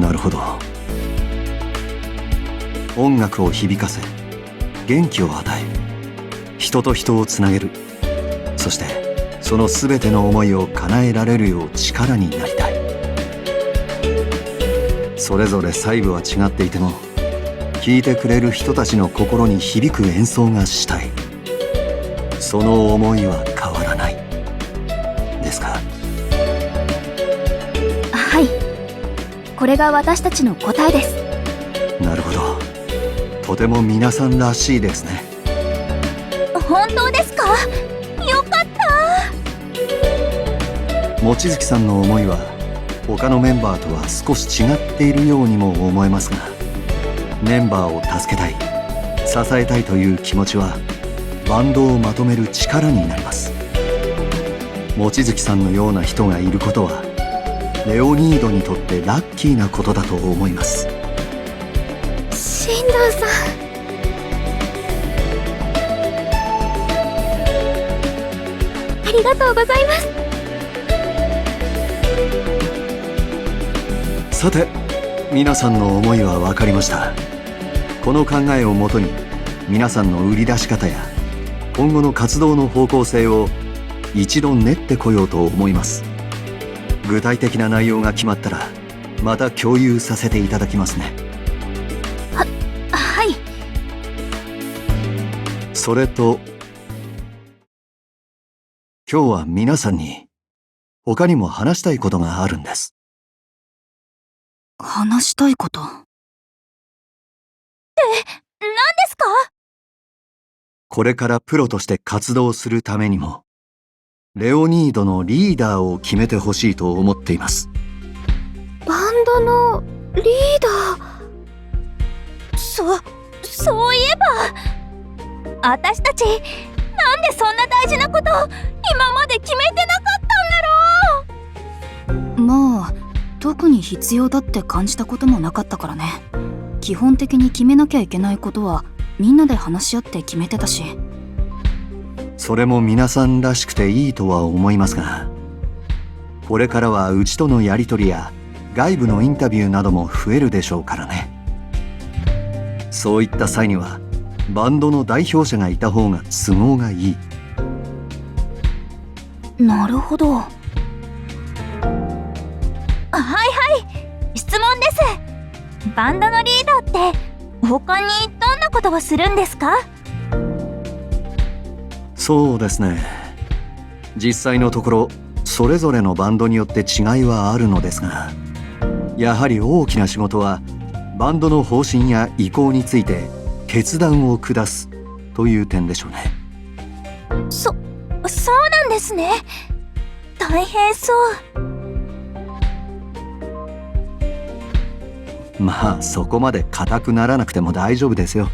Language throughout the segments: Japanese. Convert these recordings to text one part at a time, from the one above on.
なるほど。音楽を響かせ、元気を与え、人と人をつなげる。そしてその全ての思いを叶えられるよう力になりたい。それぞれ細部は違っていても、聴いてくれる人たちの心に響く演奏がしたい。その思いは変わらないですか？はい、これが私たちの答えです。なるほど。とても皆さんらしいですね。本当ですか？よかった。望月さんの思いは他のメンバーとは少し違っているようにも思えますが、メンバーを助けたい、支えたいという気持ちはバンドをまとめる力になります。望月さんのような人がいることはレオニードにとってラッキーなことだと思います。進藤さん、ありがとうございます。さて、皆さんの思いは分かりました。この考えをもとに皆さんの売り出し方や今後の活動の方向性を一度練ってこようと思います。具体的な内容が決まったらまた共有させていただきますね。はい。それと今日は皆さんに他にも話したいことがあるんです。話したいこと？何ですか？これからプロとして活動するためにもレオニードのリーダーを決めてほしいと思っています。バンドのリーダー。そういえば私たち、なんでそんな大事なこと今まで決めてなかったんだろう。まあ特に必要だって感じたこともなかったからね。基本的に決めなきゃいけないことはみんなで話し合って決めてたし。それも皆さんらしくていいとは思いますが、これからはうちとのやり取りや外部のインタビューなども増えるでしょうからね。そういった際にはバンドの代表者がいた方が都合がいい。なるほど。はいはい、質問です。バンドのリーダーって他にどんなことをするんですか？そうですね。実際のところそれぞれのバンドによって違いはあるのですが、やはり大きな仕事はバンドの方針や意向について決断を下すという点でしょうね。そうなんですね。大変そう。まあそこまで固くならなくても大丈夫ですよ。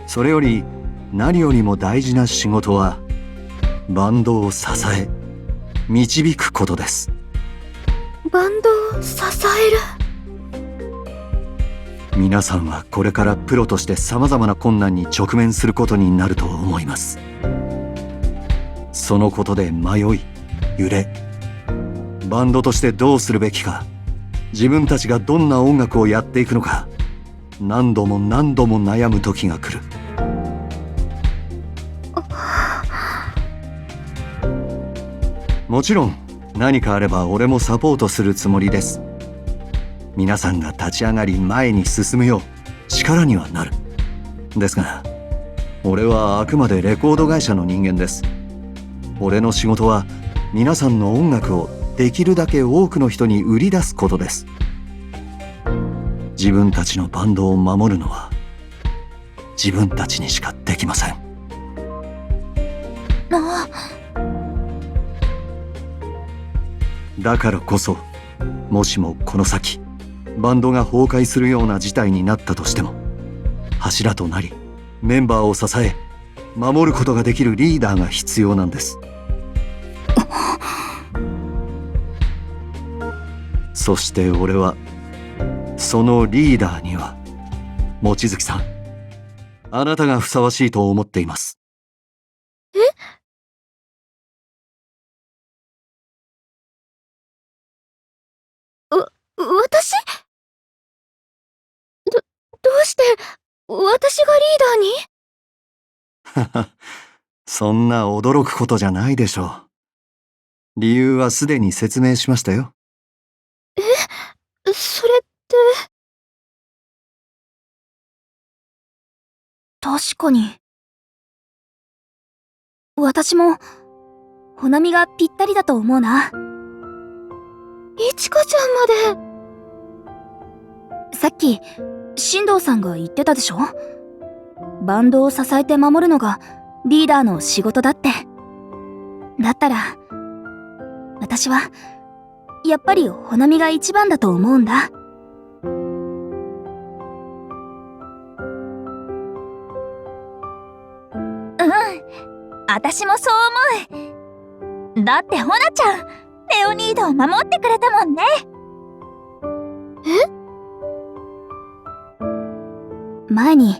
それより何よりも大事な仕事はバンドを支え導くことです。バンドを支える。皆さんはこれからプロとしてさまざまな困難に直面することになると思います。そのことで迷い揺れ、バンドとしてどうするべきか、自分たちがどんな音楽をやっていくのか、何度も何度も悩む時が来る。もちろん何かあれば俺もサポートするつもりです。皆さんが立ち上がり前に進むよう力にはなる。ですが俺はあくまでレコード会社の人間です。俺の仕事は皆さんの音楽をできるだけ多くの人に売り出すことです。自分たちのバンドを守るのは自分たちにしかできません。だからこそ、もしもこの先バンドが崩壊するような事態になったとしても、柱となりメンバーを支え守ることができるリーダーが必要なんです。そして俺はそのリーダーには望月さん、あなたがふさわしいと思っています。私？どうして私がリーダーに？そんな驚くことじゃないでしょう。理由はすでに説明しましたよ。それって。確かに。私も、ほなみがぴったりだと思うな。いちかちゃんまで。さっき、進藤さんが言ってたでしょ？バンドを支えて守るのがリーダーの仕事だって。だったら、私は、やっぱりほなみが一番だと思うんだ。私もそう思う。だってほなちゃん、レオニードを守ってくれたもんね。前に、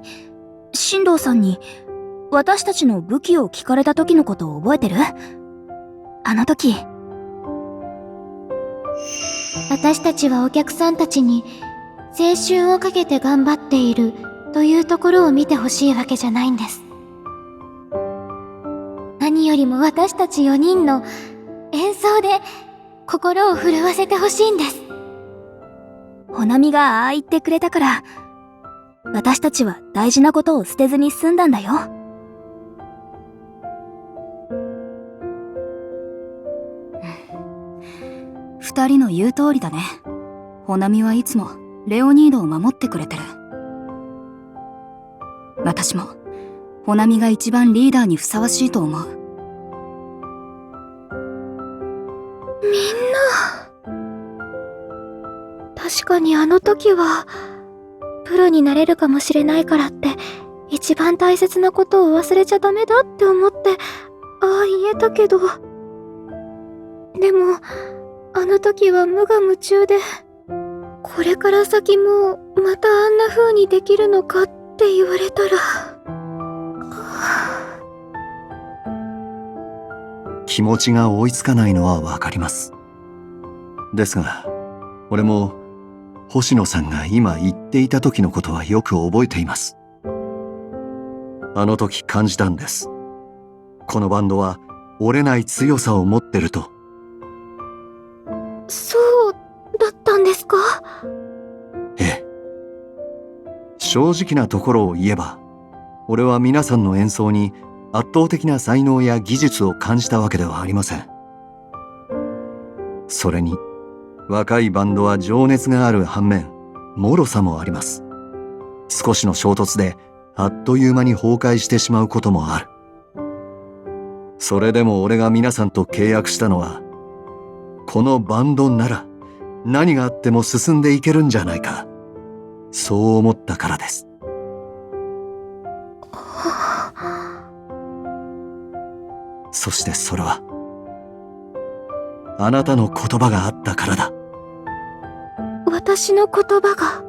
進藤さんに、私たちの武器を聞かれた時のことを覚えてる？あの時。私たちはお客さんたちに、青春をかけて頑張っているというところを見てほしいわけじゃないんです。何よりも私たち4人の演奏で心を震わせてほしいんです。ほなみがああ言ってくれたから、私たちは大事なことを捨てずに済んだんだよ。二人の言う通りだね。ほなみはいつもレオニードを守ってくれてる。私もほなみが一番リーダーにふさわしいと思う。みんな、確かにあの時はプロになれるかもしれないからって一番大切なことを忘れちゃダメだって思ってああ言えたけど、でもあの時は無我夢中で、これから先もまたあんな風にできるのかって言われたら、気持ちが追いつかないのはわかります。ですが、俺も星野さんが今言っていた時のことはよく覚えています。あの時感じたんです。このバンドは折れない強さを持ってると。そうだったんですか？ええ。正直なところを言えば、俺は皆さんの演奏に圧倒的な才能や技術を感じたわけではありません。それに、若いバンドは情熱がある反面、脆さもあります。少しの衝突であっという間に崩壊してしまうこともある。それでも俺が皆さんと契約したのは、このバンドなら何があっても進んでいけるんじゃないか、そう思ったからです。そしてそれはあなたの言葉があったからだ。私の言葉が？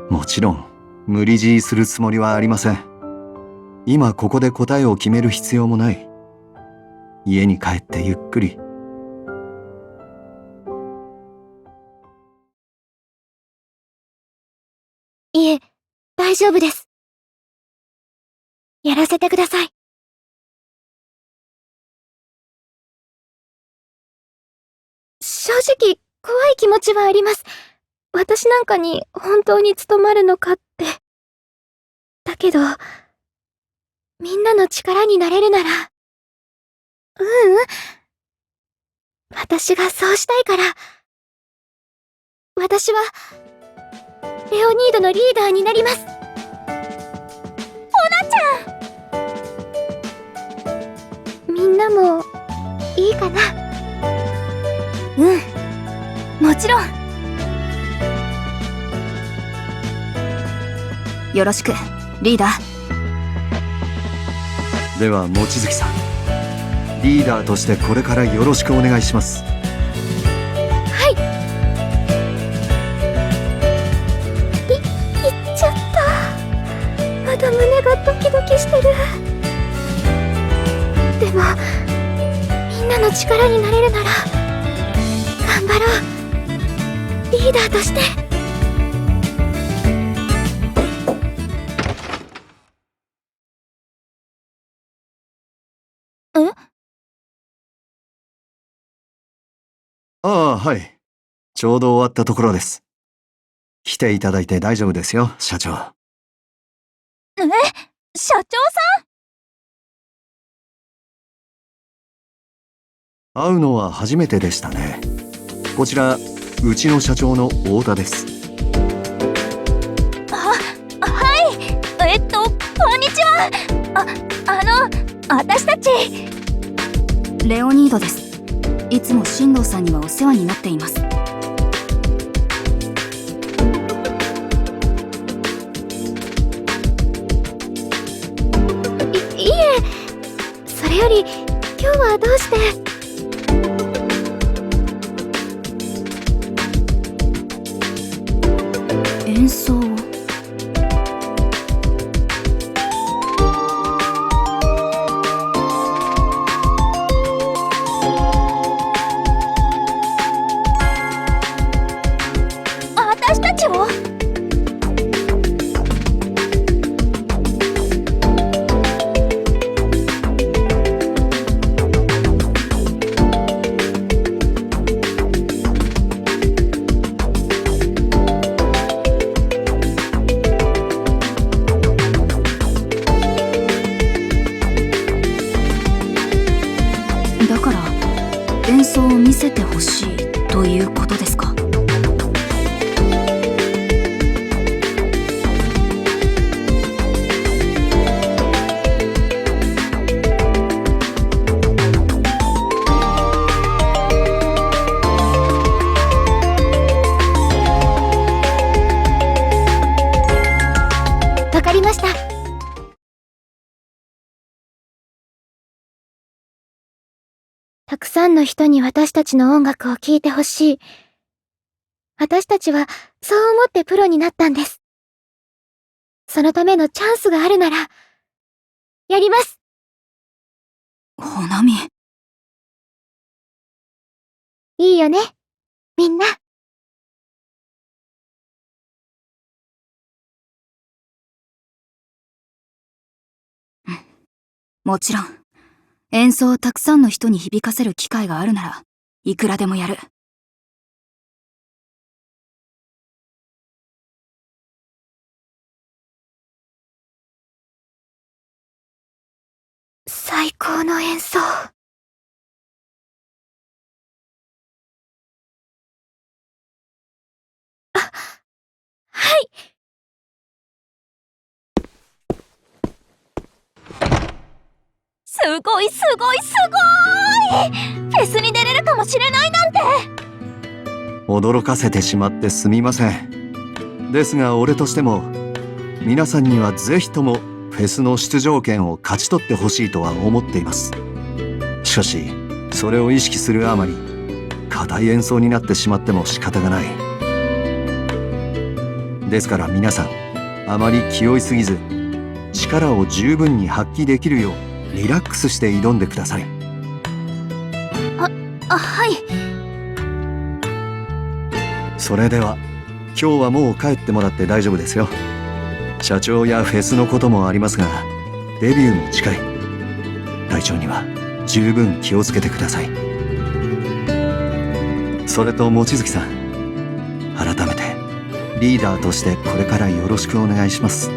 もちろん無理強いするつもりはありません。今ここで答えを決める必要もない。家に帰ってゆっくり。いえ、大丈夫です。やらせてください。正直、怖い気持ちはあります。私なんかに本当に務まるのかって。だけど、みんなの力になれるなら、私がそうしたいから。私は、レオニードのリーダーになります。ほなちゃん！みんなも、いいかな？もちろん。よろしく、リーダー。では望月さん、リーダーとしてこれからよろしくお願いします。はい。言っちゃった。まだ胸がドキドキしてる。でもみんなの力になれるなら頑張ろう。リーダーとして。ああ、はい。ちょうど終わったところです。来ていただいて大丈夫ですよ、社長。社長さ会うのは初めてでしたね。こちら、うちの社長の太田です。ん。はい。こんにちは。私たち。レオニードです。いつも進藤さんにはお世話になっています。いえ、それより今日はどうして。演奏を。私たちを。だから演奏を見せてほしいということですか？わかりました。たくさんの人に私たちの音楽を聴いてほしい。私たちはそう思ってプロになったんです。そのためのチャンスがあるなら、やります。ほなみ。いいよね、みんな。もちろん。演奏をたくさんの人に響かせる機会があるならいくらでもやる。最高の演奏。はい。すごいすごいすごい！フェスに出れるかもしれないなんて。驚かせてしまってすみません。ですが俺としても、皆さんにはぜひともフェスの出場権を勝ち取ってほしいとは思っています。しかし、それを意識するあまり、硬い演奏になってしまっても仕方がない。ですから皆さん、あまり気負いすぎず、力を十分に発揮できるようリラックスして挑んでください。はい。それでは今日はもう帰ってもらって大丈夫ですよ。社長やフェスのこともありますが、デビューも近い。体調には十分気をつけてください。それと望月さん、改めてリーダーとしてこれからよろしくお願いします。